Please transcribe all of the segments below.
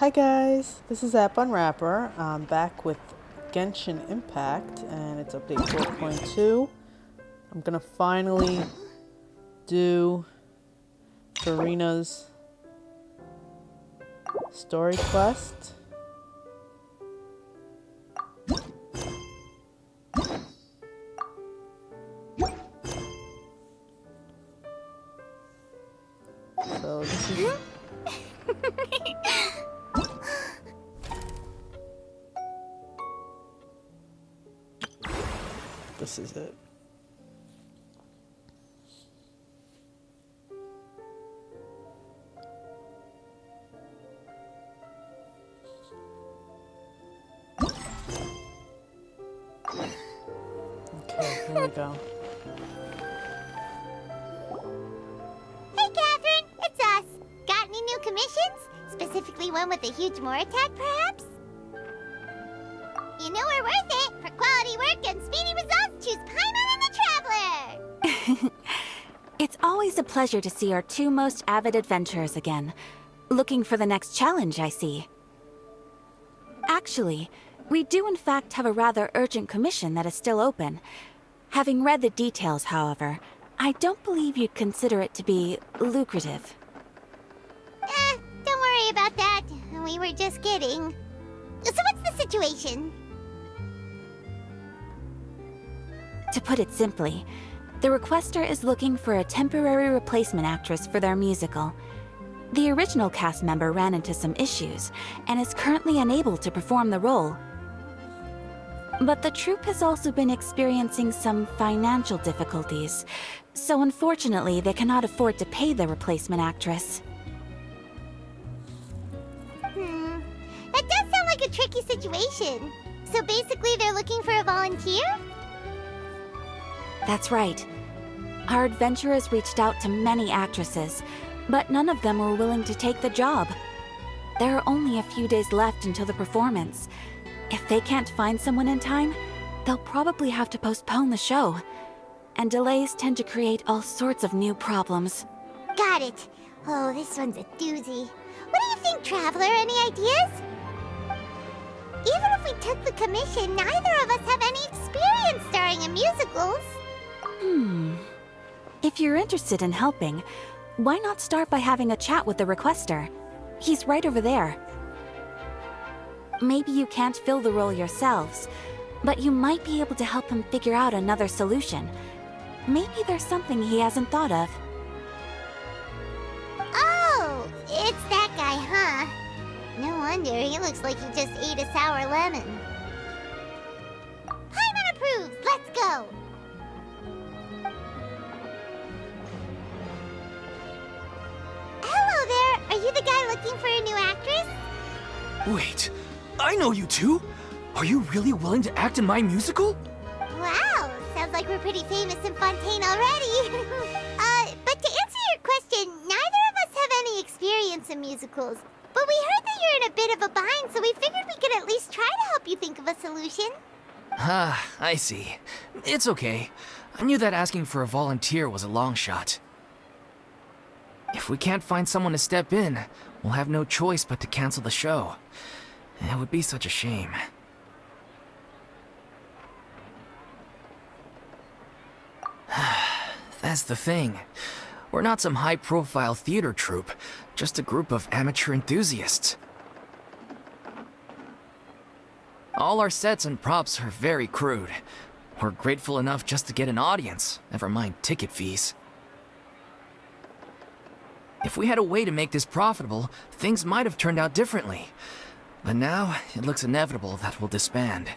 Hi guys, this is App Unwrapper. I'm back with Genshin Impact and it's update 4.2. I'm gonna finally do Furina's story quest. So this is this is it. Okay, here we go. Hey, Catherine! It's us! Got any new commissions? Specifically one with a huge more attack, perhaps? You know we're worth it! For quality work and speedy results, choose Paimon and the Traveler! It's always a pleasure to see our two most avid adventurers again. Looking for the next challenge, I see. Actually, we do in fact have a rather urgent commission that is still open. Having read the details, however, I don't believe you'd consider it to be lucrative. Don't worry about that. We were just kidding. So what's the situation? To put it simply, the requester is looking for a temporary replacement actress for their musical. The original cast member ran into some issues, and is currently unable to perform the role. But the troupe has also been experiencing some financial difficulties, so unfortunately they cannot afford to pay the replacement actress. That does sound like a tricky situation. So basically they're looking for a volunteer? That's right. Our adventurers reached out to many actresses, but none of them were willing to take the job. There are only a few days left until the performance. If they can't find someone in time, they'll probably have to postpone the show. And delays tend to create all sorts of new problems. Got it. Oh, this one's a doozy. What do you think, Traveler? Any ideas? Even if we took the commission, neither of us have any experience starring in musicals. If you're interested in helping, why not start by having a chat with the requester? He's right over there. Maybe you can't fill the role yourselves, but you might be able to help him figure out another solution. Maybe there's something he hasn't thought of. Oh, it's that guy, huh? No wonder, he looks like he just ate a sour lemon. Paimon approves! Let's go! Hello there! Are you the guy looking for a new actress? Wait, I know you two! Are you really willing to act in my musical? Wow, sounds like we're pretty famous in Fontaine already. But to answer your question, neither of us have any experience in musicals. But we heard that you're in a bit of a bind, so we figured we could at least try to help you think of a solution. Ah, I see. It's okay. I knew that asking for a volunteer was a long shot. If we can't find someone to step in, we'll have no choice but to cancel the show. It would be such a shame. That's the thing. We're not some high-profile theater troupe, just a group of amateur enthusiasts. All our sets and props are very crude. We're grateful enough just to get an audience, never mind ticket fees. If we had a way to make this profitable, things might have turned out differently. But now, it looks inevitable that we'll disband.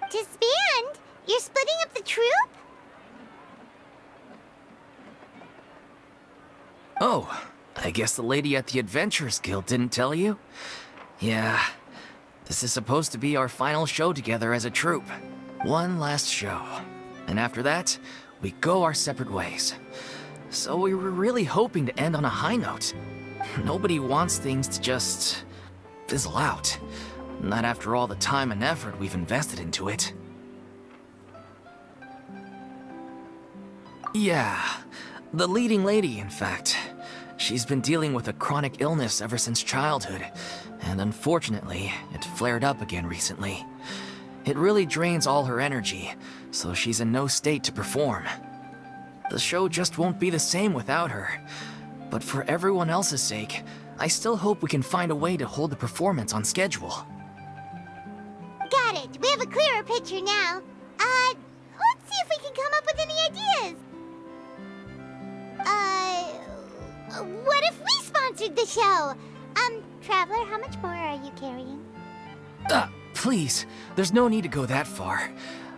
Disband? You're splitting up the troupe? Oh, I guess the lady at the Adventurers Guild didn't tell you? Yeah, this is supposed to be our final show together as a troupe. One last show. And after that, we go our separate ways. So we were really hoping to end on a high note. Nobody wants things to just fizzle out. Not after all the time and effort we've invested into it. Yeah, the leading lady, in fact. She's been dealing with a chronic illness ever since childhood, and unfortunately, it flared up again recently. It really drains all her energy, so she's in no state to perform. The show just won't be the same without her. But for everyone else's sake, I still hope we can find a way to hold the performance on schedule. Got it. We have a clearer picture now. Let's see if we can come up with any ideas. What if we sponsored the show? Traveler, how much more are you carrying? Please, there's no need to go that far.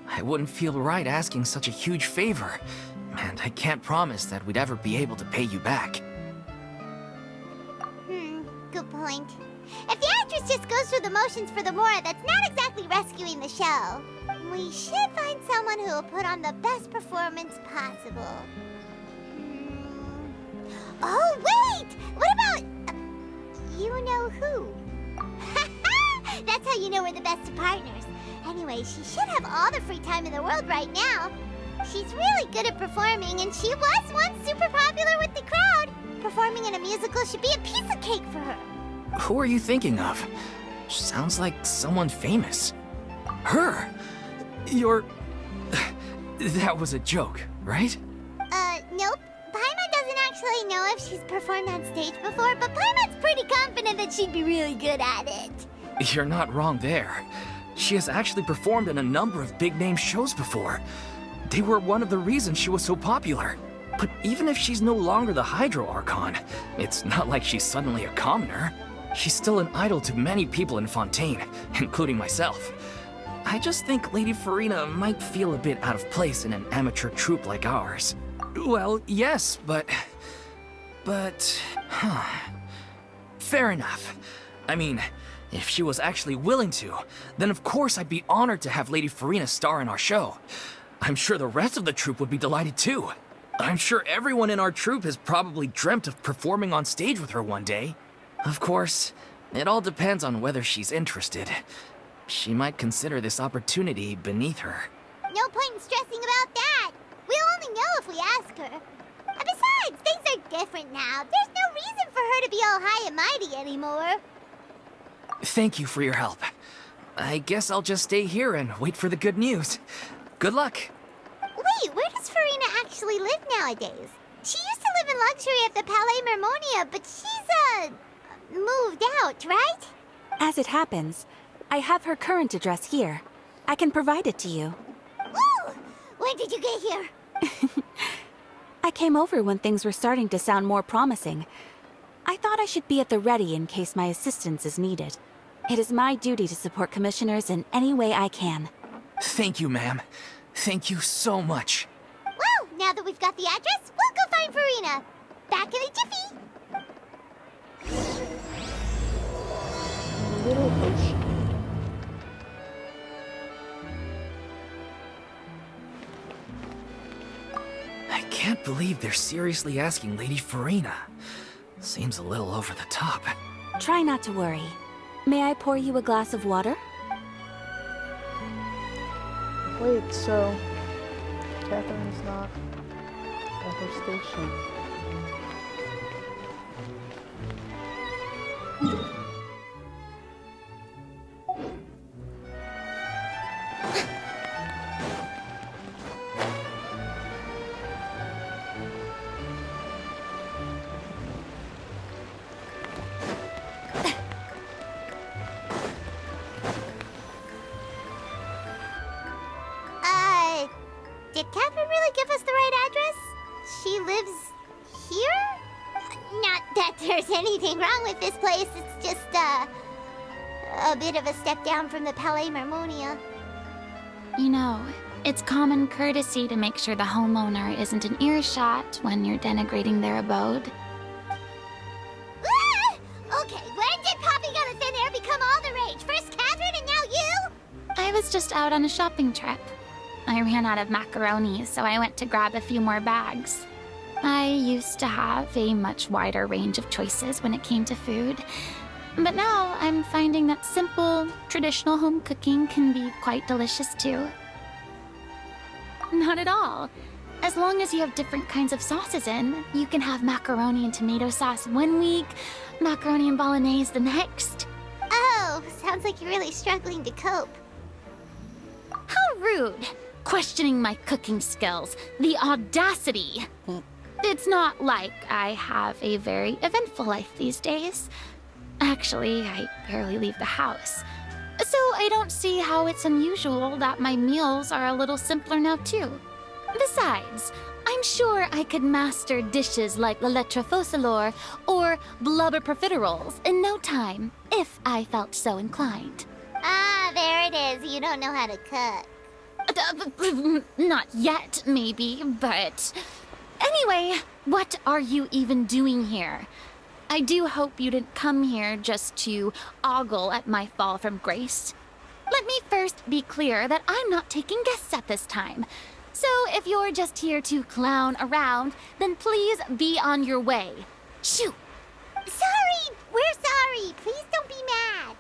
I wouldn't feel right asking such a huge favor, and I can't promise that we'd ever be able to pay you back. Good point. If the actress just goes through the motions for the Mora, that's not exactly rescuing the show. We should find someone who will put on the best performance possible. Oh, wait! What about... you know who? That's how you know we're the best of partners. Anyway, she should have all the free time in the world right now. She's really good at performing, and she was once super popular with the crowd. Performing in a musical should be a piece of cake for her. Who are you thinking of? Sounds like someone famous. Her? That was a joke, right? Nope. Paimon doesn't actually know if she's performed on stage before, but Paimon's pretty confident that she'd be really good at it. You're not wrong there. She has actually performed in a number of big-name shows before. They were one of the reasons she was so popular. But even if she's no longer the Hydro Archon, it's not like she's suddenly a commoner. She's still an idol to many people in Fontaine, including myself. I just think Lady Furina might feel a bit out of place in an amateur troupe like ours. Well, yes, but... Fair enough. I mean, if she was actually willing to, then of course I'd be honored to have Lady Furina star in our show. I'm sure the rest of the troupe would be delighted too. I'm sure everyone in our troupe has probably dreamt of performing on stage with her one day. Of course, it all depends on whether she's interested. She might consider this opportunity beneath her. No point in stressing about that. We'll only know if we ask her. And besides, things are different now. There's no reason for her to be all high and mighty anymore. Thank you for your help. I guess I'll just stay here and wait for the good news. Good luck. Wait, where does Furina actually live nowadays? She used to live in luxury at the Palais Mermonia, but she's, moved out, right? As it happens, I have her current address here. I can provide it to you. Ooh! When did you get here? I came over when things were starting to sound more promising. I thought I should be at the ready in case my assistance is needed. It is my duty to support commissioners in any way I can. Thank you, ma'am. Thank you so much. Well, now that we've got the address, we'll go find Furina. Back in a jiffy. Little ocean. I can't believe they're seriously asking Lady Furina. Seems a little over the top. Try not to worry. May I pour you a glass of water? Wait, so Catherine's not at her station. Did Catherine really give us the right address? She lives here? Not that there's anything wrong with this place, it's just, a bit of a step down from the Palais Mermonia. You know, it's common courtesy to make sure the homeowner isn't in earshot when you're denigrating their abode. Ah! Okay, when did popping out of thin air become all the rage? First Catherine and now you? I was just out on a shopping trip. I ran out of macaroni, so I went to grab a few more bags. I used to have a much wider range of choices when it came to food, but now I'm finding that simple, traditional home cooking can be quite delicious too. Not at all. As long as you have different kinds of sauces in, you can have macaroni and tomato sauce one week, macaroni and bolognese the next. Oh, sounds like you're really struggling to cope. How rude! Questioning my cooking skills. The audacity! It's not like I have a very eventful life these days. Actually, I barely leave the house. So I don't see how it's unusual that my meals are a little simpler now too. Besides, I'm sure I could master dishes like la lettre focilor or blubber profiteroles in no time, if I felt so inclined. Ah, there it is. You don't know how to cook. Not yet, maybe, but... Anyway, what are you even doing here? I do hope you didn't come here just to ogle at my fall from grace. Let me first be clear that I'm not taking guests at this time. So if you're just here to clown around, then please be on your way. Shoo! Sorry! We're sorry! Please don't be mad!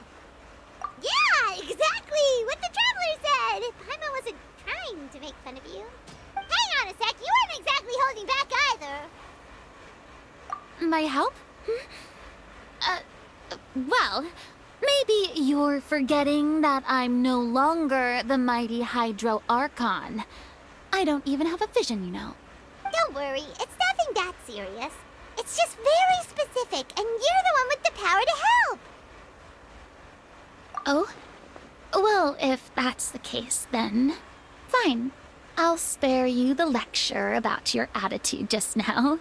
Yeah, exactly! What the Traveler said! Paimon wasn't trying to make fun of you. Hang on a sec, you weren't exactly holding back either. My help? Well, maybe you're forgetting that I'm no longer the mighty Hydro Archon. I don't even have a vision, you know. Don't worry, it's nothing that serious. It's just very specific, and you're the one with the power to help. Oh? Well, if that's the case, then fine. I'll spare you the lecture about your attitude just now.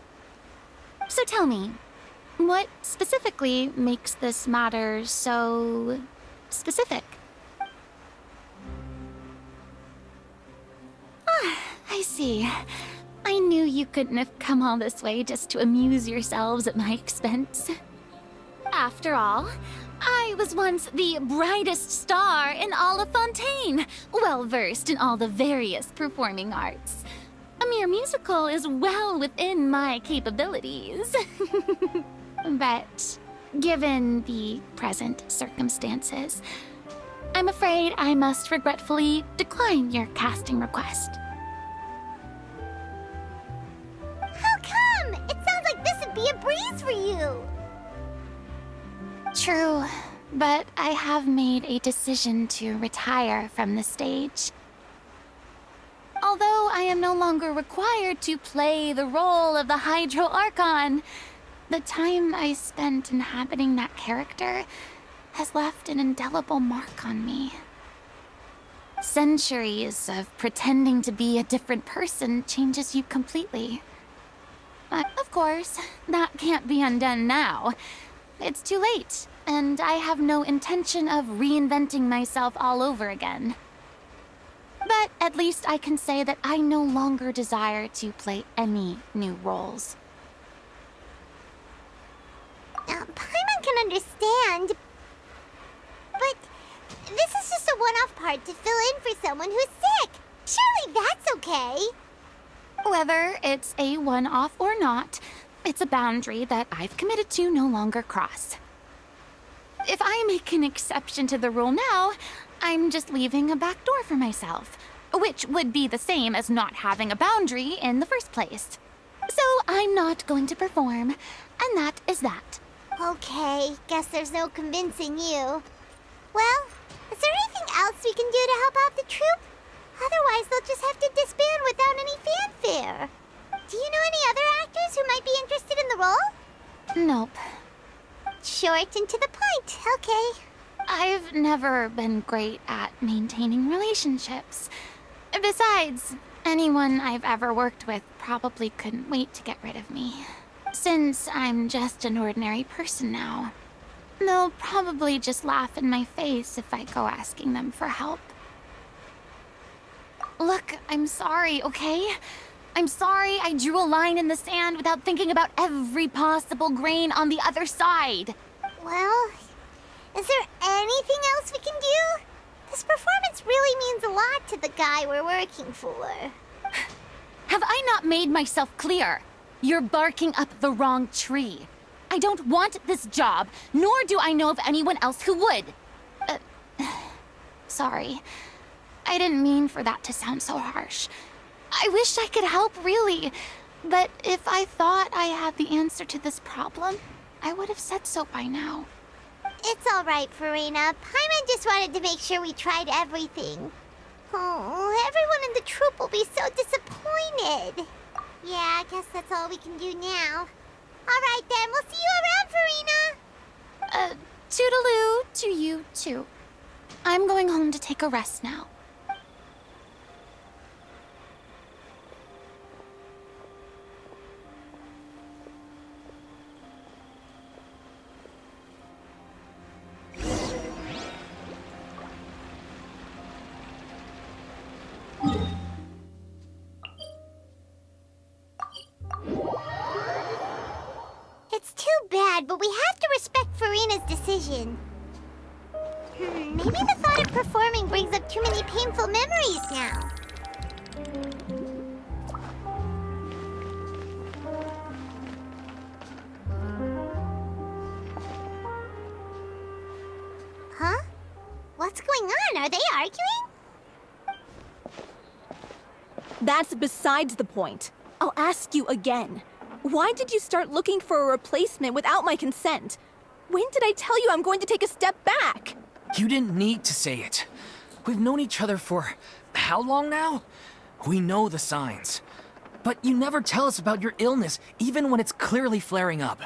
So tell me, what specifically makes this matter so specific? Ah, I see. I knew you couldn't have come all this way just to amuse yourselves at my expense. After all, I was once the brightest star in all of Fontaine, well-versed in all the various performing arts. A mere musical is well within my capabilities. But given the present circumstances, I'm afraid I must regretfully decline your casting request. How come? It sounds like this would be a breeze for you. True, but I have made a decision to retire from the stage. Although I am no longer required to play the role of the Hydro Archon, the time I spent inhabiting that character has left an indelible mark on me. Centuries of pretending to be a different person changes you completely. But of course, that can't be undone now. It's too late, and I have no intention of reinventing myself all over again. But at least I can say that I no longer desire to play any new roles. Paimon can understand, but this is just a one-off part to fill in for someone who's sick. Surely that's okay. Whether it's a one-off or not, it's a boundary that I've committed to no longer cross. If I make an exception to the rule now, I'm just leaving a back door for myself, which would be the same as not having a boundary in the first place. So I'm not going to perform, and that is that. Okay, guess there's no convincing you. Well, is there anything else we can do to help out the troupe? Otherwise, they'll just have to disband without any fanfare. Do you know any other actors who might be interested in the role? Nope. Short and to the point, okay. I've never been great at maintaining relationships. Besides, anyone I've ever worked with probably couldn't wait to get rid of me. Since I'm just an ordinary person now, they'll probably just laugh in my face if I go asking them for help. Look, I'm sorry, okay? I'm sorry I drew a line in the sand without thinking about every possible grain on the other side. Well, is there anything else we can do? This performance really means a lot to the guy we're working for. Have I not made myself clear? You're barking up the wrong tree. I don't want this job, nor do I know of anyone else who would. Sorry. I didn't mean for that to sound so harsh. I wish I could help, really. But if I thought I had the answer to this problem, I would have said so by now. It's all right, Furina. Paimon just wanted to make sure we tried everything. Oh, everyone in the troupe will be so disappointed. Yeah, I guess that's all we can do now. All right, then. We'll see you around, Furina. Toodaloo to you, too. I'm going home to take a rest now. It's too bad, but we have to respect Furina's decision. Maybe the thought of performing brings up too many painful memories now. Huh? What's going on? Are they arguing? That's besides the point. I'll ask you again. Why did you start looking for a replacement without my consent? When did I tell you I'm going to take a step back? You didn't need to say it. We've known each other for how long now? We know the signs. But you never tell us about your illness, even when it's clearly flaring up.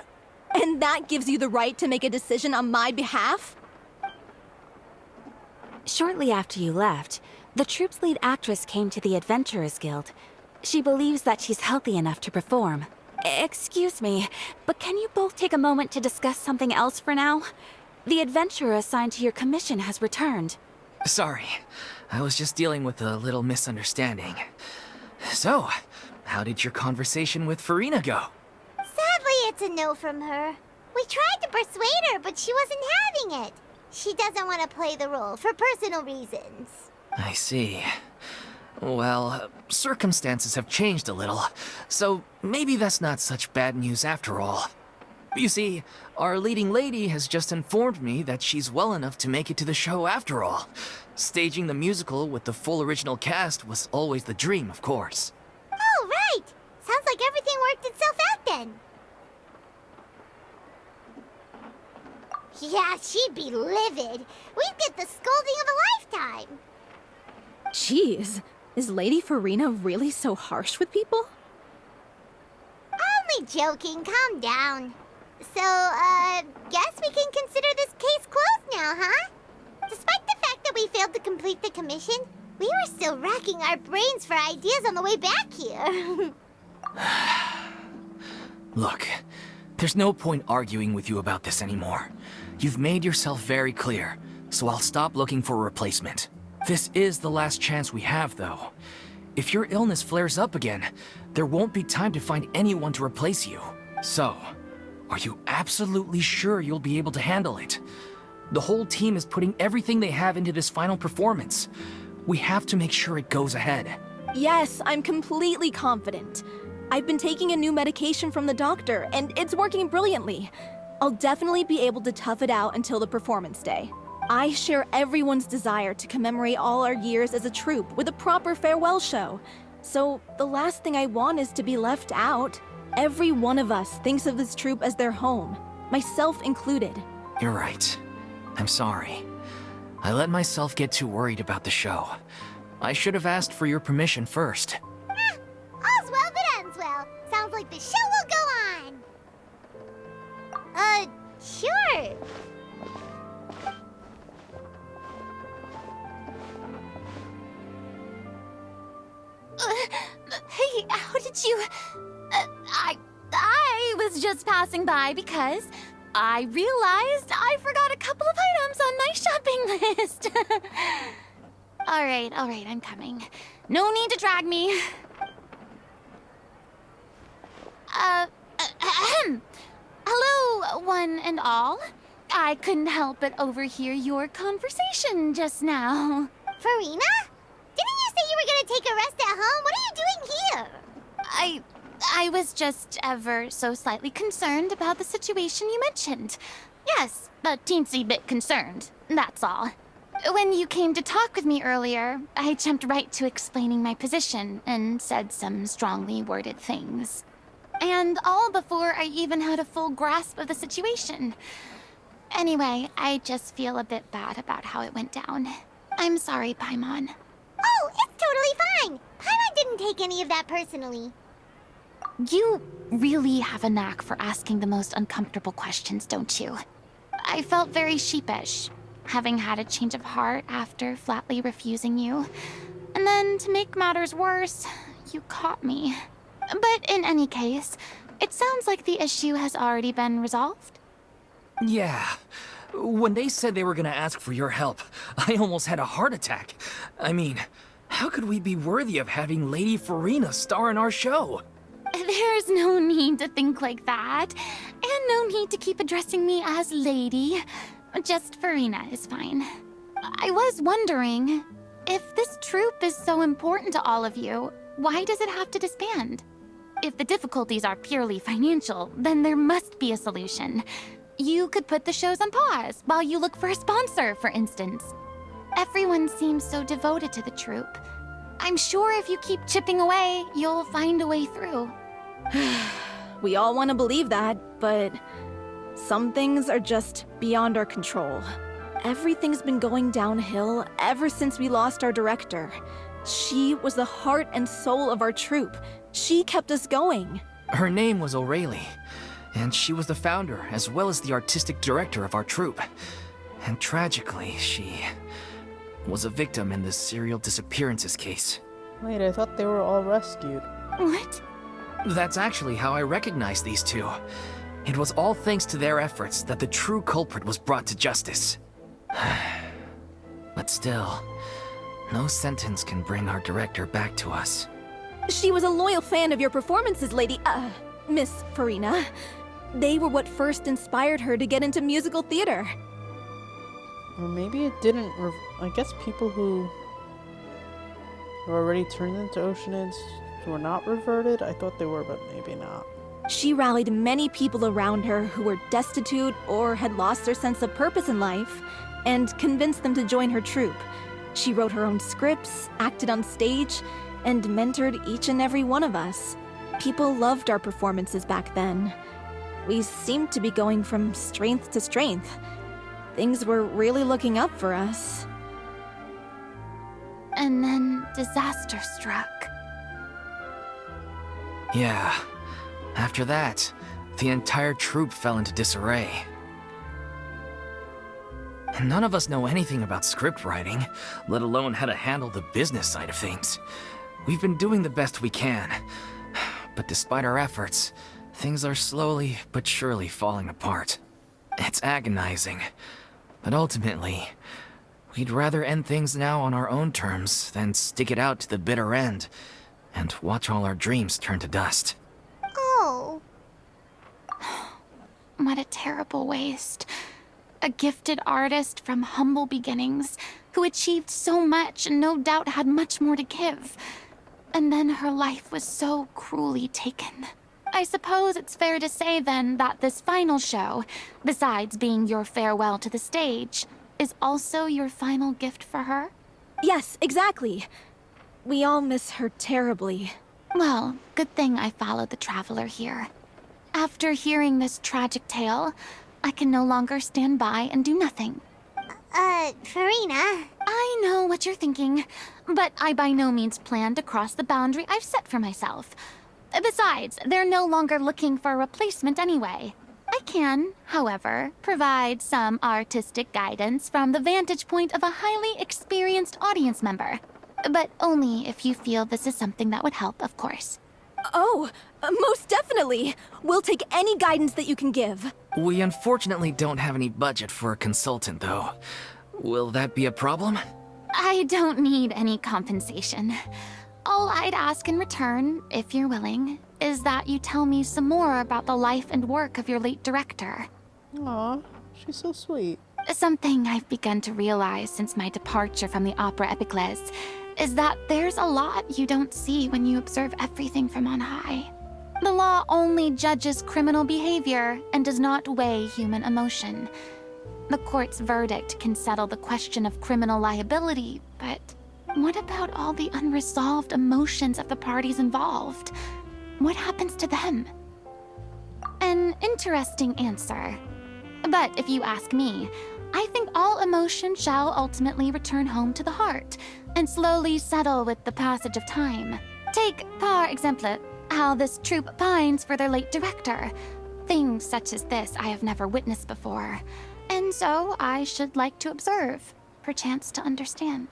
And that gives you the right to make a decision on my behalf? Shortly after you left, the troupe's lead actress came to the Adventurers Guild. She believes that she's healthy enough to perform. Excuse me, but can you both take a moment to discuss something else for now? The adventurer assigned to your commission has returned. Sorry, I was just dealing with a little misunderstanding. So, how did your conversation with Furina go? Sadly, it's a no from her. We tried to persuade her, but she wasn't having it. She doesn't want to play the role for personal reasons. I see. Well, circumstances have changed a little, so maybe that's not such bad news after all. You see, our leading lady has just informed me that she's well enough to make it to the show after all. Staging the musical with the full original cast was always the dream, of course. Oh, right! Sounds like everything worked itself out then. Yeah, she'd be livid. We'd get the scolding of a lifetime. Jeez, is Lady Furina really so harsh with people? Only joking, calm down. So, guess we can consider this case closed now, huh? Despite the fact that we failed to complete the commission, we were still racking our brains for ideas on the way back here. Look, there's no point arguing with you about this anymore. You've made yourself very clear, so I'll stop looking for a replacement. This is the last chance we have, though. If your illness flares up again, there won't be time to find anyone to replace you. So, are you absolutely sure you'll be able to handle it? The whole team is putting everything they have into this final performance. We have to make sure it goes ahead. Yes, I'm completely confident. I've been taking a new medication from the doctor, and it's working brilliantly. I'll definitely be able to tough it out until the performance day. I share everyone's desire to commemorate all our years as a troupe with a proper farewell show. So the last thing I want is to be left out. Every one of us thinks of this troupe as their home, myself included. You're right. I'm sorry. I let myself get too worried about the show. I should have asked for your permission first. All's well that ends well. Sounds like the show will go on. Sure. Hey, how did you... I was just passing by because I realized I forgot a couple of items on my shopping list. All right, I'm coming. No need to drag me. Hello, one and all. I couldn't help but overhear your conversation just now. Furina? Didn't you say you were gonna take a rest at home? What are you doing here? I was just ever so slightly concerned about the situation you mentioned. Yes, a teensy bit concerned, that's all. When you came to talk with me earlier, I jumped right to explaining my position and said some strongly worded things. And all before I even had a full grasp of the situation. Anyway, I just feel a bit bad about how it went down. I'm sorry, Paimon. Oh, it's totally fine. Paimon didn't take any of that personally. You really have a knack for asking the most uncomfortable questions, don't you? I felt very sheepish, having had a change of heart after flatly refusing you. And then, to make matters worse, you caught me. But in any case, it sounds like the issue has already been resolved. Yeah. When they said they were gonna ask for your help, I almost had a heart attack. I mean, how could we be worthy of having Lady Furina star in our show? There's no need to think like that, and no need to keep addressing me as Lady. Just Furina is fine. I was wondering, if this troupe is so important to all of you, why does it have to disband? If the difficulties are purely financial, then there must be a solution. You could put the shows on pause while you look for a sponsor, for instance. Everyone seems so devoted to the troupe. I'm sure if you keep chipping away, you'll find a way through. We all want to believe that, but some things are just beyond our control. Everything's been going downhill ever since we lost our director. She was the heart and soul of our troupe. She kept us going. Her name was O'Reilly, and she was the founder as well as the artistic director of our troupe. And tragically, she was a victim in the serial disappearances case. Wait, I thought they were all rescued. What? That's actually how I recognized these two. It was all thanks to their efforts that the true culprit was brought to justice. But still, no sentence can bring our director back to us. She was a loyal fan of your performances, Miss Furina. They were what first inspired her to get into musical theater. Or maybe it didn't. I guess people who were already turned into Oceanids were not reverted. I thought they were, but maybe not. She rallied many people around her who were destitute or had lost their sense of purpose in life, and convinced them to join her troupe. She wrote her own scripts, acted on stage, and mentored each and every one of us. People loved our performances back then. We seemed to be going from strength to strength. Things were really looking up for us. And then disaster struck. Yeah. After that, the entire troupe fell into disarray. And none of us know anything about script writing, let alone how to handle the business side of things. We've been doing the best we can. But despite our efforts, things are slowly but surely falling apart. It's agonizing. But ultimately, we'd rather end things now on our own terms than stick it out to the bitter end and watch all our dreams turn to dust. Oh. What a terrible waste. A gifted artist from humble beginnings who achieved so much and no doubt had much more to give. And then her life was so cruelly taken. I suppose it's fair to say then that this final show, besides being your farewell to the stage, is also your final gift for her? Yes, exactly. We all miss her terribly. Well, good thing I followed the Traveler here. After hearing this tragic tale, I can no longer stand by and do nothing. Furina. I know what you're thinking, but I by no means plan to cross the boundary I've set for myself. Besides, they're no longer looking for a replacement anyway. I can, however, provide some artistic guidance from the vantage point of a highly experienced audience member. But only if you feel this is something that would help, of course. Oh, most definitely. We'll take any guidance that you can give. We unfortunately don't have any budget for a consultant, though. Will that be a problem? I don't need any compensation. All I'd ask in return, if you're willing, is that you tell me some more about the life and work of your late director. Aw, she's so sweet. Something I've begun to realize since my departure from the Opera Epiclese is that there's a lot you don't see when you observe everything from on high. The law only judges criminal behavior and does not weigh human emotion. The court's verdict can settle the question of criminal liability, but what about all the unresolved emotions of the parties involved? What happens to them? An interesting answer. But if you ask me, I think all emotion shall ultimately return home to the heart and slowly settle with the passage of time. Take, par exemple, how this troupe pines for their late director. Things such as this I have never witnessed before, and so I should like to observe, perchance to understand.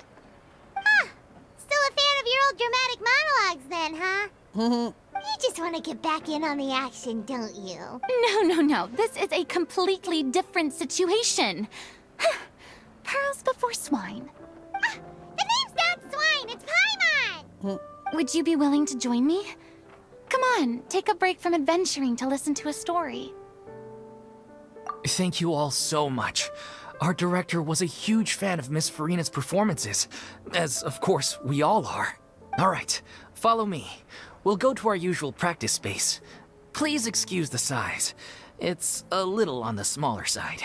Huh. Still a fan of your old dramatic monologues then, huh? You just want to get back in on the action, don't you? No. This is a completely different situation. Pearls before swine. Ah, the name's not Swine, it's Paimon! Would you be willing to join me? Come on, take a break from adventuring to listen to a story. Thank you all so much. Our director was a huge fan of Miss Furina's performances, as of course we all are. All right, follow me. We'll go to our usual practice space. Please excuse the size. It's a little on the smaller side.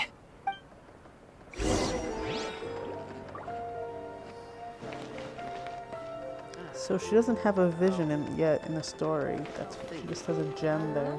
So she doesn't have a vision yet in the story. She just has a gem there.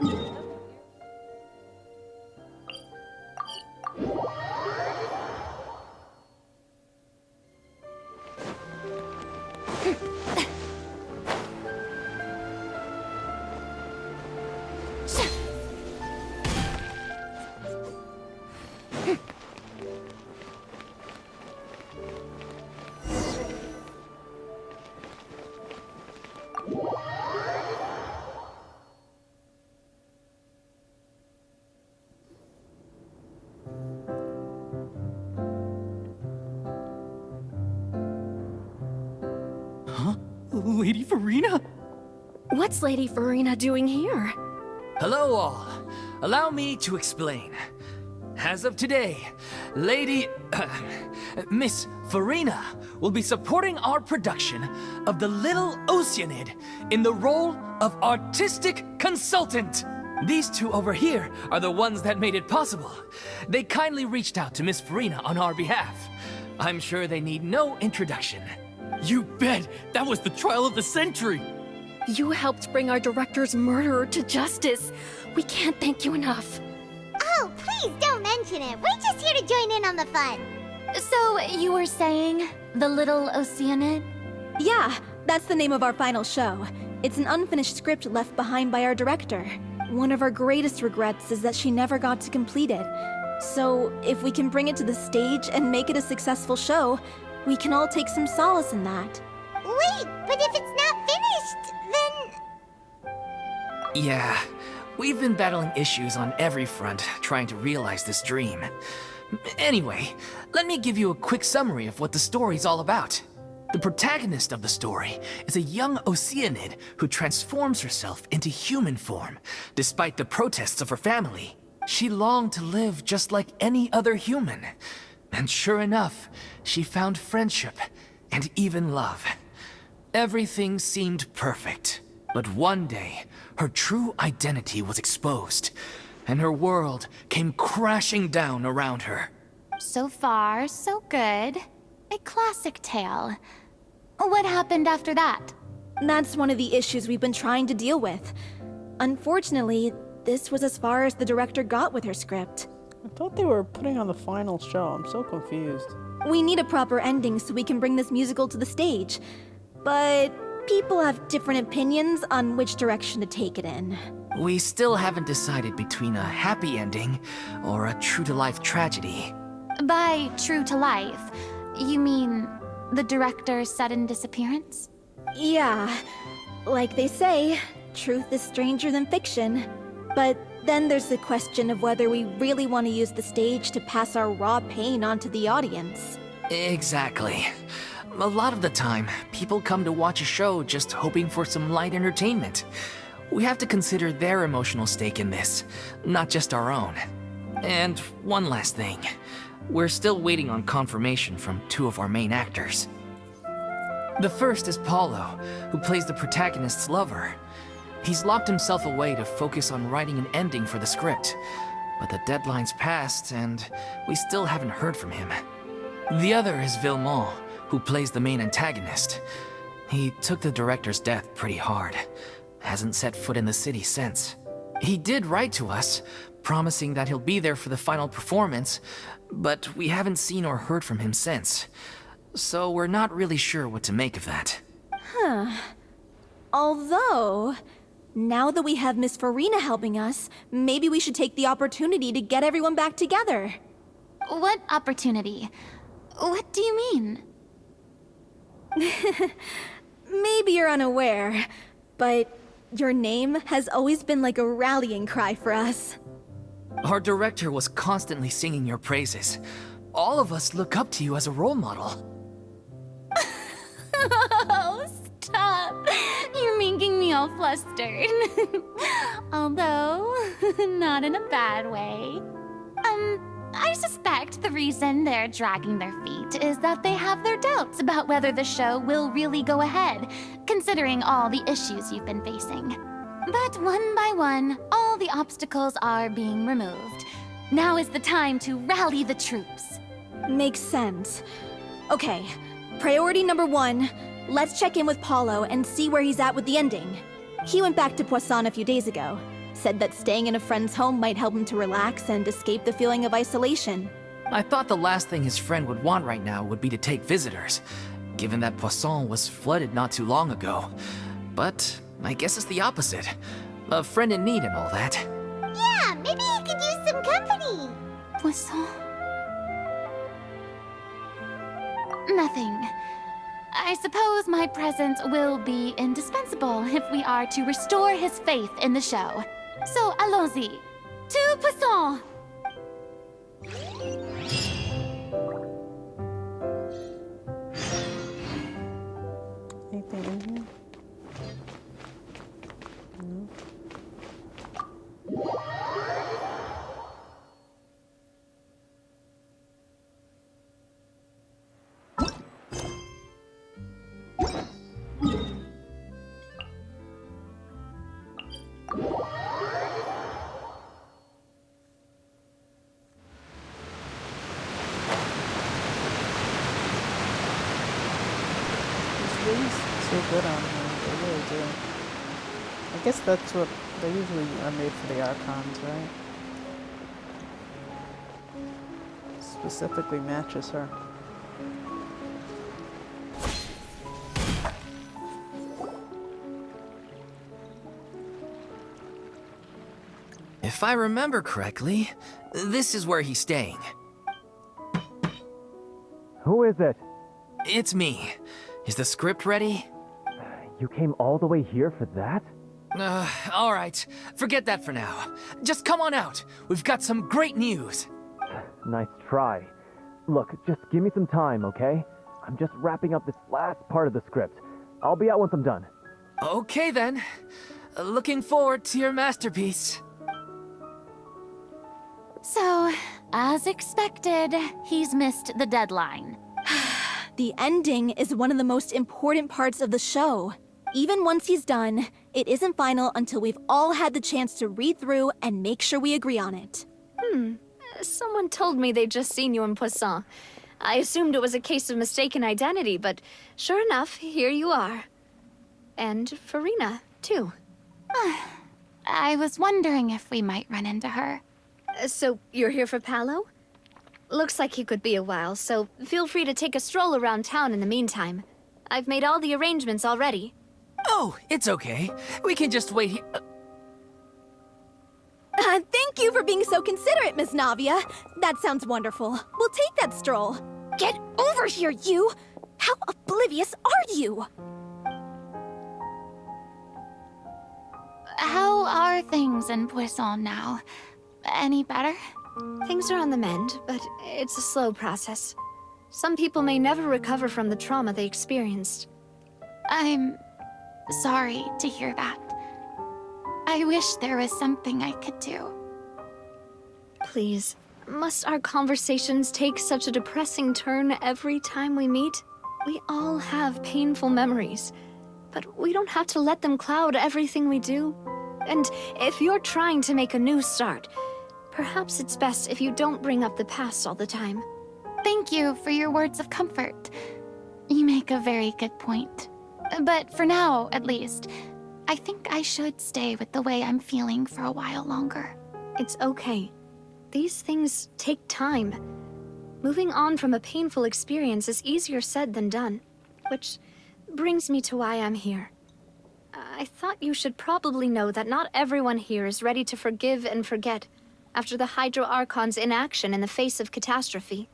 Lady Furina? What's Lady Furina doing here? Hello all. Allow me to explain. As of today, Miss Furina will be supporting our production of The Little Oceanid in the role of artistic consultant. These two over here are the ones that made it possible. They kindly reached out to Miss Furina on our behalf. I'm sure they need no introduction. You bet! That was the trial of the century! You helped bring our director's murderer to justice. We can't thank you enough. Oh, please don't mention it. We're just here to join in on the fun. So, you were saying, The Little Oceanid? Yeah, that's the name of our final show. It's an unfinished script left behind by our director. One of our greatest regrets is that she never got to complete it. So, if we can bring it to the stage and make it a successful show, we can all take some solace in that. Wait, but if it's not finished, then... Yeah, we've been battling issues on every front trying to realize this dream. Anyway, let me give you a quick summary of what the story's all about. The protagonist of the story is a young Oceanid who transforms herself into human form, despite the protests of her family. She longed to live just like any other human. And sure enough, she found friendship and even love. Everything seemed perfect. But one day, her true identity was exposed, and her world came crashing down around her. So far, so good. A classic tale. What happened after that? That's one of the issues we've been trying to deal with. Unfortunately, this was as far as the director got with her script. I thought they were putting on the final show. I'm so confused. We need a proper ending so we can bring this musical to the stage. But people have different opinions on which direction to take it in. We still haven't decided between a happy ending or a true-to-life tragedy. By true to life, you mean the director's sudden disappearance? Yeah, like they say, truth is stranger than fiction. But then there's the question of whether we really want to use the stage to pass our raw pain onto the audience. Exactly. A lot of the time, people come to watch a show just hoping for some light entertainment. We have to consider their emotional stake in this, not just our own. And one last thing. We're still waiting on confirmation from two of our main actors. The first is Paulo, who plays the protagonist's lover. He's locked himself away to focus on writing an ending for the script. but the deadline's passed and we still haven't heard from him. The other is Villemont, who plays the main antagonist. He took the director's death pretty hard. Hasn't set foot in the city since. He did write to us, promising that he'll be there for the final performance, but we haven't seen or heard from him since. So we're not really sure what to make of that. Although, now that we have Miss Furina helping us, maybe we should take the opportunity to get everyone back together. What opportunity? What do you mean? Maybe you're unaware, but your name has always been like a rallying cry for us. Our director was constantly singing your praises. All of us look up to you as a role model. Oh, stop! You're making me all flustered. Although, not in a bad way. I suspect the reason they're dragging their feet is that they have their doubts about whether the show will really go ahead, considering all the issues you've been facing. But one by one, all the obstacles are being removed. Now is the time to rally the troops. Makes sense. Okay, priority number 1, let's check in with Paulo and see where he's at with the ending. He went back to Poisson a few days ago. Said that staying in a friend's home might help him to relax and escape the feeling of isolation. I thought the last thing his friend would want right now would be to take visitors, given that Poisson was flooded not too long ago. But I guess it's the opposite. A friend in need and all that. Yeah, maybe he could use some company. Poisson. Nothing. I suppose my presence will be indispensable if we are to restore his faith in the show. So, allons-y. To Poisson! Anything in here? No. So good on here, they really do. I guess that's what they usually are made for the Archons, right? Specifically matches her. If I remember correctly, this is where he's staying. Who is it? It's me. Is the script ready? You came all the way here for that? All right. Forget that for now. Just come on out. We've got some great news. Nice try. Look, just give me some time, okay? I'm just wrapping up this last part of the script. I'll be out once I'm done. Okay then. Looking forward to your masterpiece. So, as expected, he's missed the deadline. The ending is one of the most important parts of the show. Even once he's done, it isn't final until we've all had the chance to read through and make sure we agree on it. Someone told me they'd just seen you in Poisson. I assumed it was a case of mistaken identity, but sure enough, here you are. And Furina, too. I was wondering if we might run into her. So you're here for Paolo? Looks like he could be a while, so feel free to take a stroll around town in the meantime. I've made all the arrangements already. Oh, it's okay. We can just wait here. Thank you for being so considerate, Miss Navia. That sounds wonderful. We'll take that stroll. Get over here, you! How oblivious are you? How are things in Poisson now? Any better? Things are on the mend, but it's a slow process. Some people may never recover from the trauma they experienced. I'm sorry to hear that. I wish there was something I could do. Please, must our conversations take such a depressing turn every time we meet? We all have painful memories, but we don't have to let them cloud everything we do. And if you're trying to make a new start, Perhaps it's best if you don't bring up the past all the time. Thank you for your words of comfort. You make a very good point. But for now, at least, I think I should stay with the way I'm feeling for a while longer. It's okay. These things take time. Moving on from a painful experience is easier said than done. Which brings me to why I'm here. I thought you should probably know that not everyone here is ready to forgive and forget after the Hydro Archon's inaction in the face of catastrophe.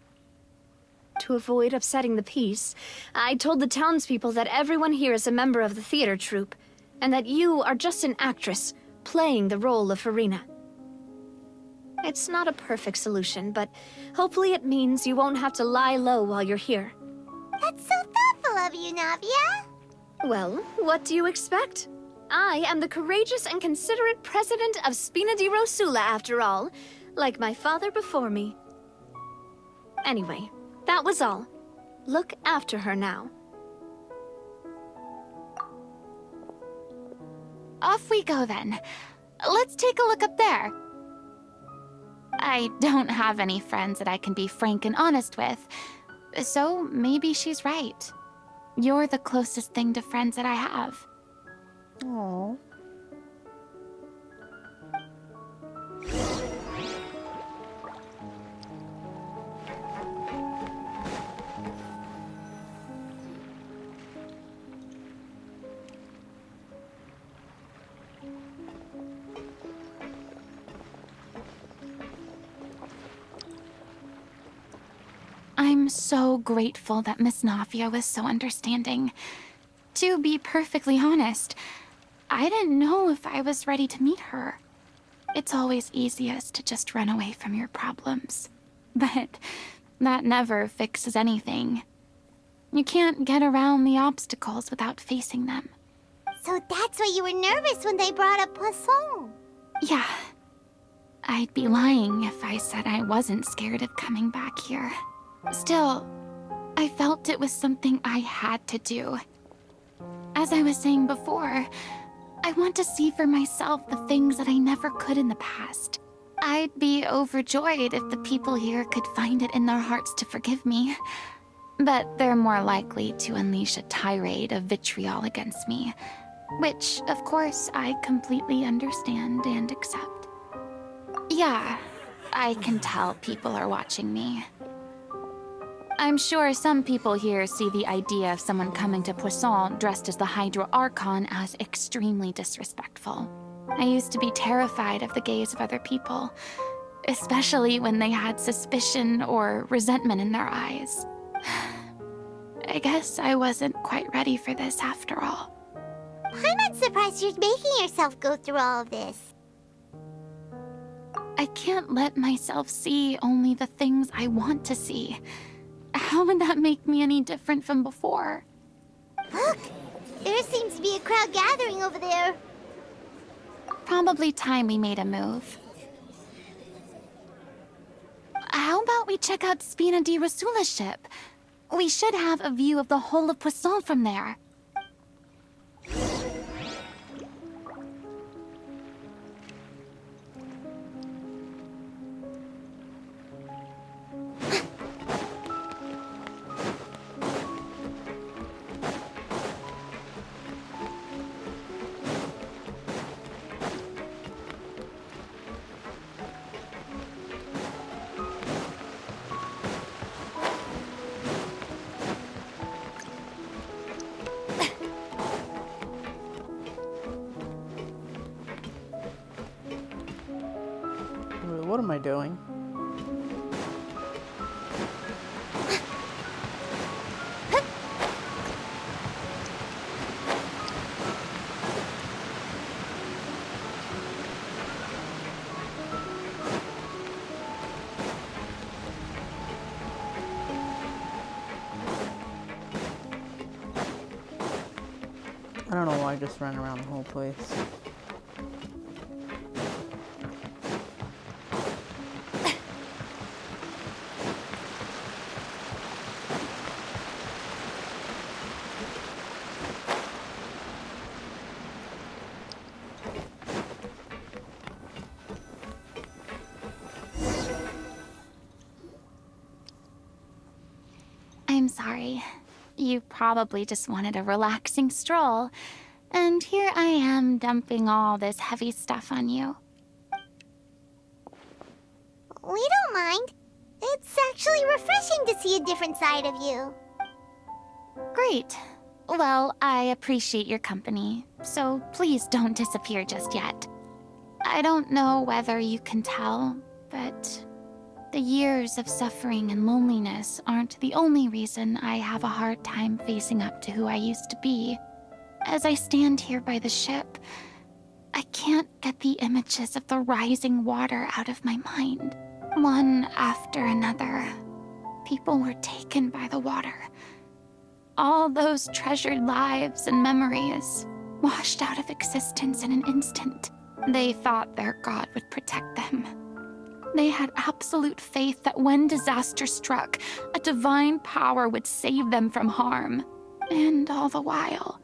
To avoid upsetting the peace, I told the townspeople that everyone here is a member of the theater troupe, and that you are just an actress playing the role of Furina. It's not a perfect solution, but hopefully it means you won't have to lie low while you're here. That's so thoughtful of you, Navia. Well, what do you expect? I am the courageous and considerate president of Spina di Rosula, after all, like my father before me. Anyway, that was all. Look after her now. Off we go then. Let's take a look up there. I don't have any friends that I can be frank and honest with, so maybe she's right. You're the closest thing to friends that I have. Aww. I'm so grateful that Miss Nafia was so understanding. To be perfectly honest, I didn't know if I was ready to meet her. It's always easiest to just run away from your problems. But that never fixes anything. You can't get around the obstacles without facing them. So that's why you were nervous when they brought up Poisson. Yeah. I'd be lying if I said I wasn't scared of coming back here. Still, I felt it was something I had to do. As I was saying before, I want to see for myself the things that I never could in the past. I'd be overjoyed if the people here could find it in their hearts to forgive me. But they're more likely to unleash a tirade of vitriol against me, which, of course, I completely understand and accept. Yeah, I can tell people are watching me. I'm sure some people here see the idea of someone coming to Poisson dressed as the Hydro Archon as extremely disrespectful. I used to be terrified of the gaze of other people, especially when they had suspicion or resentment in their eyes. I guess I wasn't quite ready for this after all. I'm not surprised you're making yourself go through all of this. I can't let myself see only the things I want to see. How would that make me any different from before? Look! There seems to be a crowd gathering over there. Probably time we made a move. How about we check out Spina di Rosula's ship? We should have a view of the whole of Poisson from there. What am I doing? I don't know why I just ran around the whole place. I'm sorry. You probably just wanted a relaxing stroll, and here I am dumping all this heavy stuff on you. We don't mind. It's actually refreshing to see a different side of you. Great. Well, I appreciate your company, so please don't disappear just yet. I don't know whether you can tell, but the years of suffering and loneliness aren't the only reason I have a hard time facing up to who I used to be. As I stand here by the ship, I can't get the images of the rising water out of my mind. One after another, people were taken by the water. All those treasured lives and memories washed out of existence in an instant. They thought their god would protect them. They had absolute faith that when disaster struck, a divine power would save them from harm. And all the while,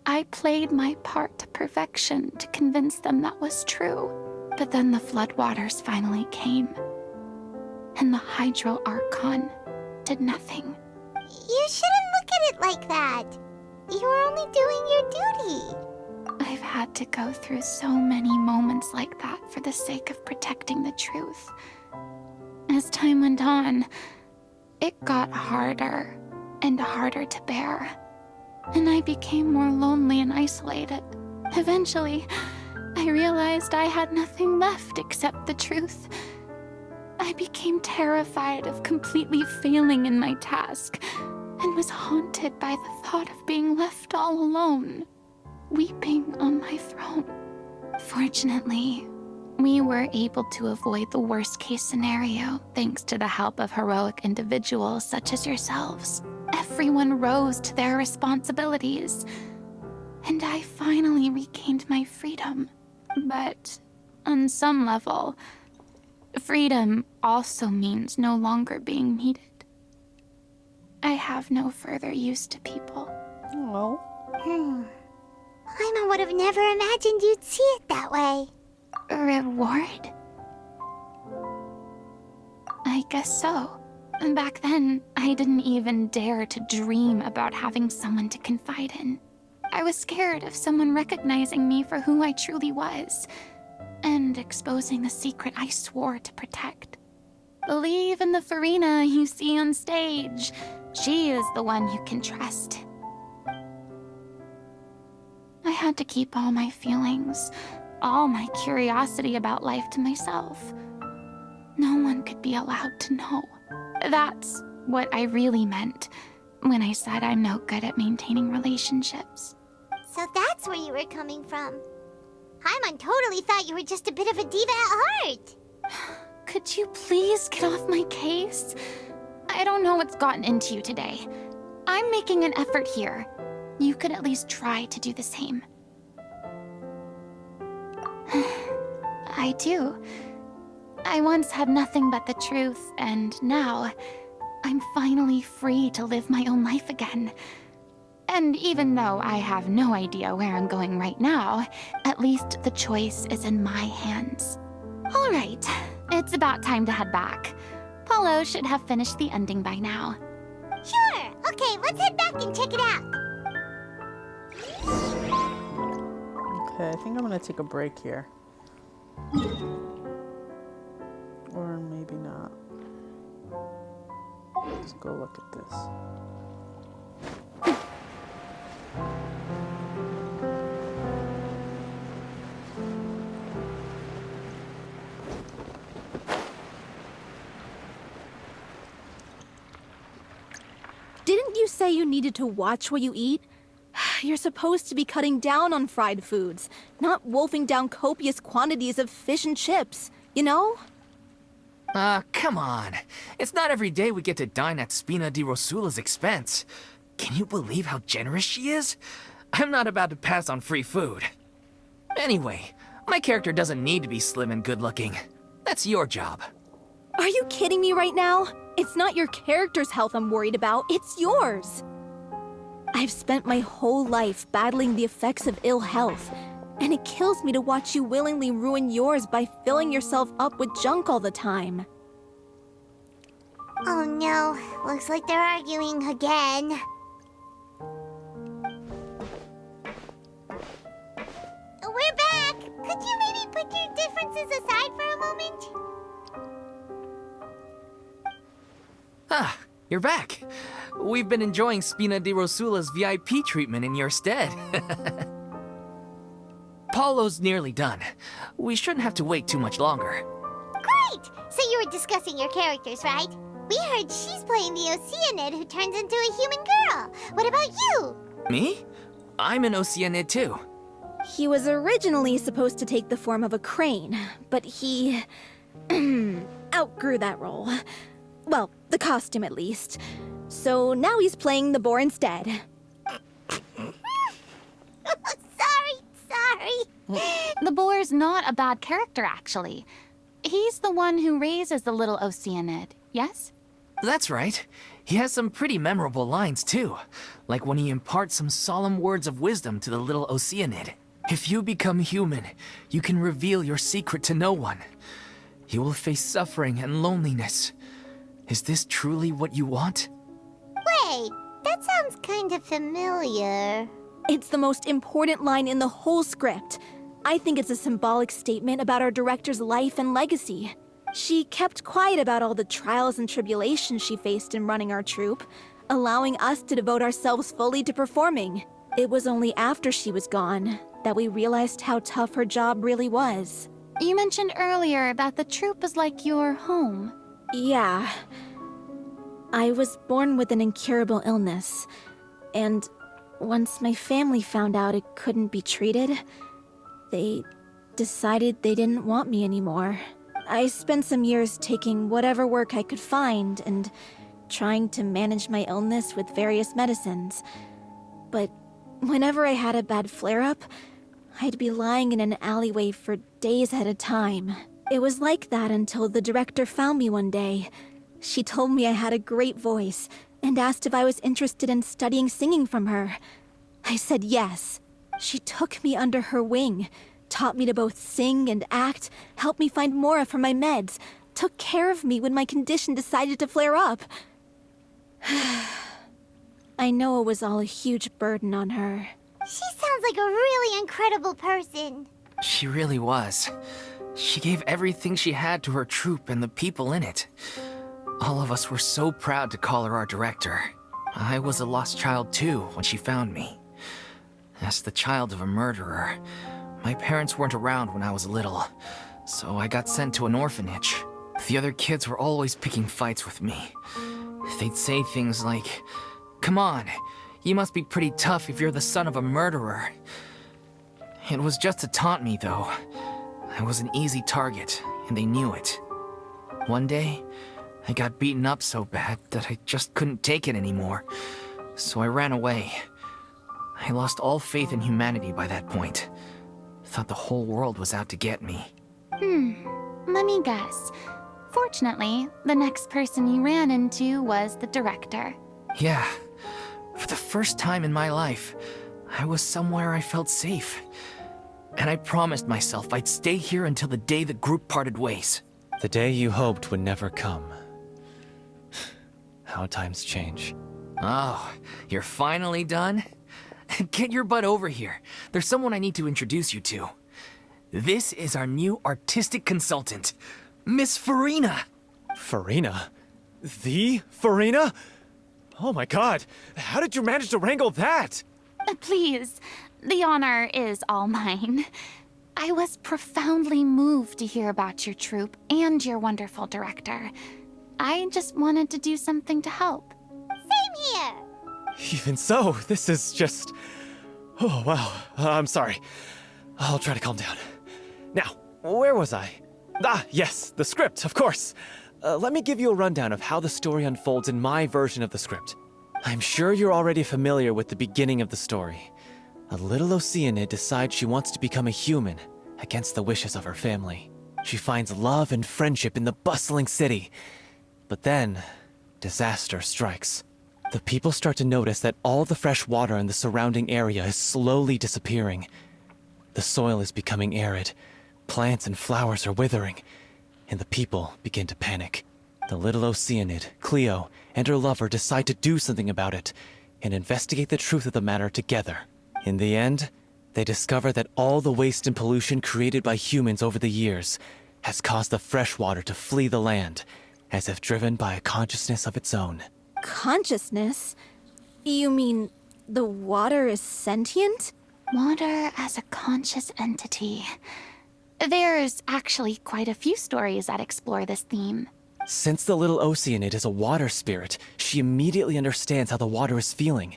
I played my part to perfection to convince them that was true. But then the floodwaters finally came, and the Hydro Archon did nothing. You shouldn't look at it like that. You were only doing your duty. I've had to go through so many moments like that for the sake of protecting the truth. As time went on, it got harder and harder to bear, and I became more lonely and isolated. Eventually, I realized I had nothing left except the truth. I became terrified of completely failing in my task, and was haunted by the thought of being left all alone, weeping on my throne. Fortunately, we were able to avoid the worst-case scenario thanks to the help of heroic individuals such as yourselves. Everyone rose to their responsibilities, and I finally regained my freedom. But on some level, freedom also means no longer being needed. I have no further use to people. Oh. Paimon would have never imagined you'd see it that way. Reward? I guess so. Back then, I didn't even dare to dream about having someone to confide in. I was scared of someone recognizing me for who I truly was, and exposing the secret I swore to protect. Believe in the Furina you see on stage. She is the one you can trust. I had to keep all my feelings, all my curiosity about life to myself. No one could be allowed to know. That's what I really meant when I said I'm no good at maintaining relationships. So that's where you were coming from. Paimon totally thought you were just a bit of a diva at heart. Could you please get off my case? I don't know what's gotten into you today. I'm making an effort here. You could at least try to do the same. I do. I once had nothing but the truth, and now I'm finally free to live my own life again. And even though I have no idea where I'm going right now, at least the choice is in my hands. All right, it's about time to head back. Paulo should have finished the ending by now. Sure. Okay, let's head back and check it out. Okay, I think I'm gonna take a break here. Or maybe not. Let's go look at this. Didn't you say you needed to watch what you eat? You're supposed to be cutting down on fried foods, not wolfing down copious quantities of fish and chips, you know? Come on. It's not every day we get to dine at Spina di Rosula's expense. Can you believe how generous she is? I'm not about to pass on free food. Anyway, my character doesn't need to be slim and good-looking. That's your job. Are you kidding me right now? It's not your character's health I'm worried about, it's yours. I've spent my whole life battling the effects of ill health, and it kills me to watch you willingly ruin yours by filling yourself up with junk all the time. Oh no, looks like they're arguing again. We're back! Could you maybe put your differences aside for a moment? Ah, you're back. We've been enjoying Spina di Rosula's VIP treatment in your stead. Paulo's nearly done. We shouldn't have to wait too much longer. Great! So you were discussing your characters, right? We heard she's playing the Oceanid who turns into a human girl. What about you? Me? I'm an Oceanid too. He was originally supposed to take the form of a crane, but he outgrew that role. Well, the costume at least. So now he's playing the boar instead. Sorry. The boar's not a bad character, actually. He's the one who raises the little Oceanid, yes? That's right. He has some pretty memorable lines too. Like when he imparts some solemn words of wisdom to the little Oceanid. If you become human, you can reveal your secret to no one. You will face suffering and loneliness. Is this truly what you want? Wait, that sounds kind of familiar. It's the most important line in the whole script. I think it's a symbolic statement about our director's life and legacy. She kept quiet about all the trials and tribulations she faced in running our troupe, allowing us to devote ourselves fully to performing. It was only after she was gone that we realized how tough her job really was. You mentioned earlier that the troupe is like your home. Yeah. I was born with an incurable illness, and once my family found out it couldn't be treated, they decided they didn't want me anymore. I spent some years taking whatever work I could find and trying to manage my illness with various medicines. But whenever I had a bad flare-up, I'd be lying in an alleyway for days at a time. It was like that until the director found me one day. She told me I had a great voice and asked if I was interested in studying singing from her. I said yes. She took me under her wing, taught me to both sing and act, helped me find Mora for my meds, took care of me when my condition decided to flare up. I know it was all a huge burden on her. She sounds like a really incredible person. She really was. She gave everything she had to her troupe and the people in it. All of us were so proud to call her our director. I was a lost child too when she found me. As the child of a murderer, my parents weren't around when I was little, so I got sent to an orphanage. The other kids were always picking fights with me. They'd say things like, "Come on, you must be pretty tough if you're the son of a murderer." It was just to taunt me, though. I was an easy target, and they knew it. One day, I got beaten up so bad that I just couldn't take it anymore, so I ran away. I lost all faith in humanity by that point. Thought the whole world was out to get me. Let me guess. Fortunately, the next person you ran into was the director. Yeah. For the first time in my life, I was somewhere I felt safe. And I promised myself I'd stay here until the day the group parted ways. The day you hoped would never come. How times change. Oh, you're finally done? Get your butt over here. There's someone I need to introduce you to. This is our new artistic consultant, Miss Furina. Furina? The Furina? Oh my god, how did you manage to wrangle that? Please, the honor is all mine. I was profoundly moved to hear about your troupe and your wonderful director. I just wanted to do something to help. Same here. Even so, this is just... Oh, wow. I'm sorry. I'll try to calm down. Now, where was I? Ah, yes, the script, of course. Let me give you a rundown of how the story unfolds in my version of the script. I'm sure you're already familiar with the beginning of the story. A little Oceanid decides she wants to become a human, against the wishes of her family. She finds love and friendship in the bustling city. But then, disaster strikes. The people start to notice that all the fresh water in the surrounding area is slowly disappearing. The soil is becoming arid, plants and flowers are withering, and the people begin to panic. The little Oceanid, Cleo, and her lover decide to do something about it and investigate the truth of the matter together. In the end, they discover that all the waste and pollution created by humans over the years has caused the freshwater to flee the land, as if driven by a consciousness of its own. Consciousness? You mean the water is sentient? Water as a conscious entity. There's actually quite a few stories that explore this theme. Since the little Oceanid is a water spirit, she immediately understands how the water is feeling.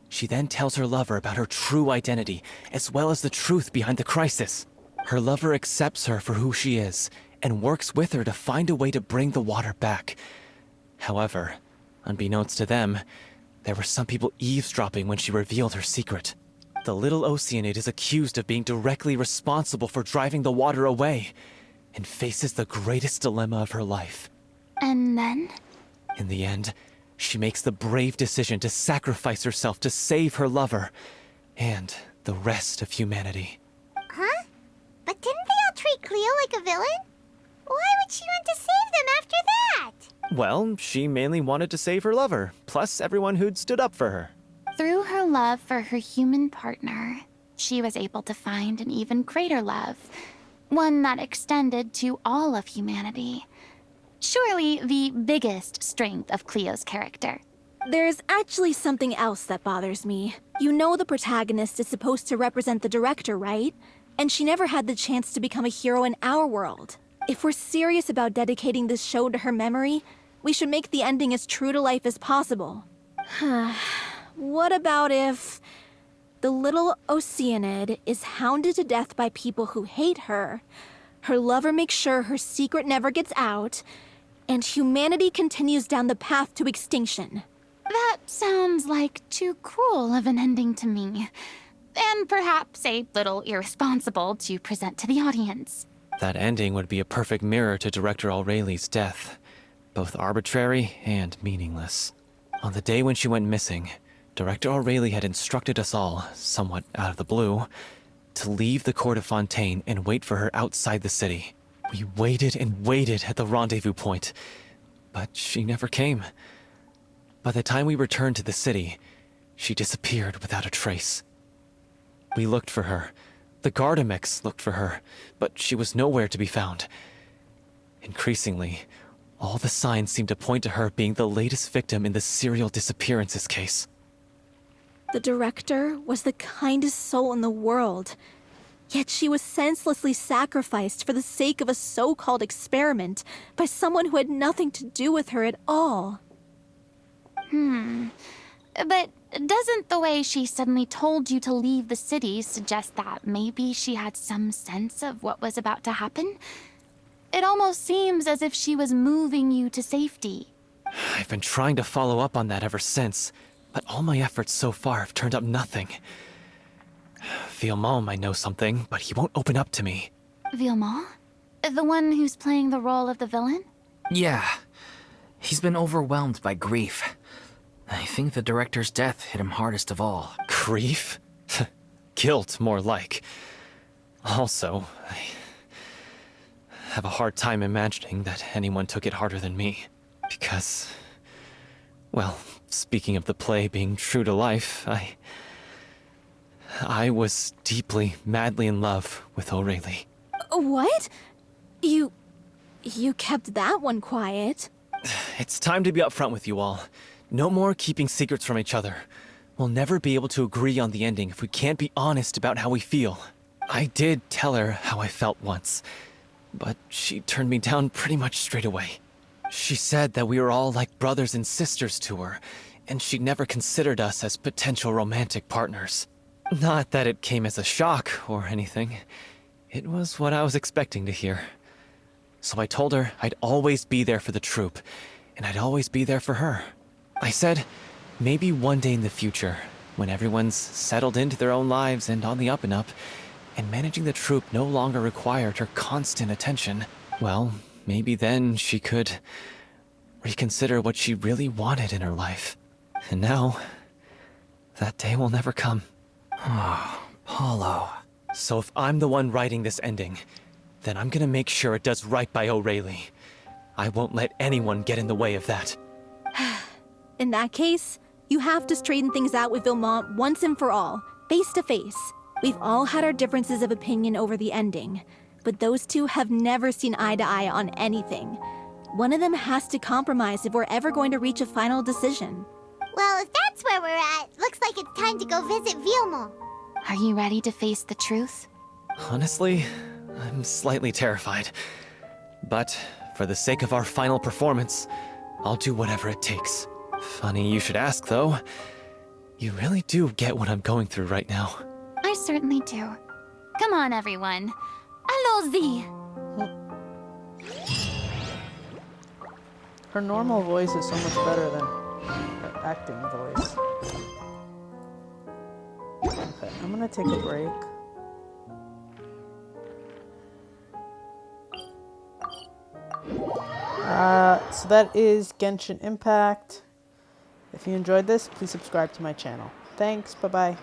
She then tells her lover about her true identity, as well as the truth behind the crisis. Her lover accepts her for who she is, and works with her to find a way to bring the water back. However, unbeknownst to them, there were some people eavesdropping when she revealed her secret. The little Oceanid is accused of being directly responsible for driving the water away, and faces the greatest dilemma of her life. And then? In the end, she makes the brave decision to sacrifice herself to save her lover, and the rest of humanity. Huh? But didn't they all treat Cleo like a villain? Why would she want to save them after that? Well, she mainly wanted to save her lover, plus everyone who'd stood up for her. Through her love for her human partner, she was able to find an even greater love, one that extended to all of humanity. Surely the biggest strength of Cleo's character. There's actually something else that bothers me. You know the protagonist is supposed to represent the director, right? And she never had the chance to become a hero in our world. If we're serious about dedicating this show to her memory, we should make the ending as true to life as possible. What about if the little Oceanid is hounded to death by people who hate her, her lover makes sure her secret never gets out, and humanity continues down the path to extinction? That sounds like too cruel of an ending to me. And perhaps a little irresponsible to present to the audience. That ending would be a perfect mirror to Director Aureli's death, both arbitrary and meaningless. On the day when she went missing, Director Aureli had instructed us all, somewhat out of the blue, to leave the court of Fontaine and wait for her outside the city. We waited and waited at the rendezvous point, but she never came. By the time we returned to the city, she disappeared without a trace. We looked for her. The Gardamex looked for her, but she was nowhere to be found. Increasingly, all the signs seemed to point to her being the latest victim in the serial disappearances case. The director was the kindest soul in the world, yet she was senselessly sacrificed for the sake of a so-called experiment by someone who had nothing to do with her at all. But doesn't the way she suddenly told you to leave the city suggest that maybe she had some sense of what was about to happen? It almost seems as if she was moving you to safety. I've been trying to follow up on that ever since, but all my efforts so far have turned up nothing. Villemont might know something, but he won't open up to me. Villemont? The one who's playing the role of the villain? Yeah. He's been overwhelmed by grief. I think the director's death hit him hardest of all. Grief? Guilt, more like. Also, I have a hard time imagining that anyone took it harder than me. Because, well, speaking of the play being true to life, I was deeply, madly in love with Aurelie. What? You kept that one quiet. It's time to be upfront with you all. No more keeping secrets from each other. We'll never be able to agree on the ending if we can't be honest about how we feel. I did tell her how I felt once, but she turned me down pretty much straight away. She said that we were all like brothers and sisters to her, and she'd never considered us as potential romantic partners. Not that it came as a shock or anything. It was what I was expecting to hear. So I told her I'd always be there for the troupe, and I'd always be there for her. I said, maybe one day in the future, when everyone's settled into their own lives and on the up and up, and managing the troupe no longer required her constant attention, well, maybe then she could reconsider what she really wanted in her life. And now, that day will never come. Oh, Paulo. So if I'm the one writing this ending, then I'm gonna make sure it does right by Aurelie. I won't let anyone get in the way of that. In that case, you have to straighten things out with Vilmont once and for all, face to face. We've all had our differences of opinion over the ending, but those two have never seen eye to eye on anything. One of them has to compromise if we're ever going to reach a final decision. Well, if that's where we're at, looks like it's time to go visit Vilmont. Are you ready to face the truth? Honestly, I'm slightly terrified. But for the sake of our final performance, I'll do whatever it takes. Funny you should ask, though. You really do get what I'm going through right now. I certainly do. Come on, everyone. Allons-y! Her normal voice is so much better than her acting voice. Okay, I'm gonna take a break. So that is Genshin Impact. If you enjoyed this, please subscribe to my channel. Thanks, bye-bye.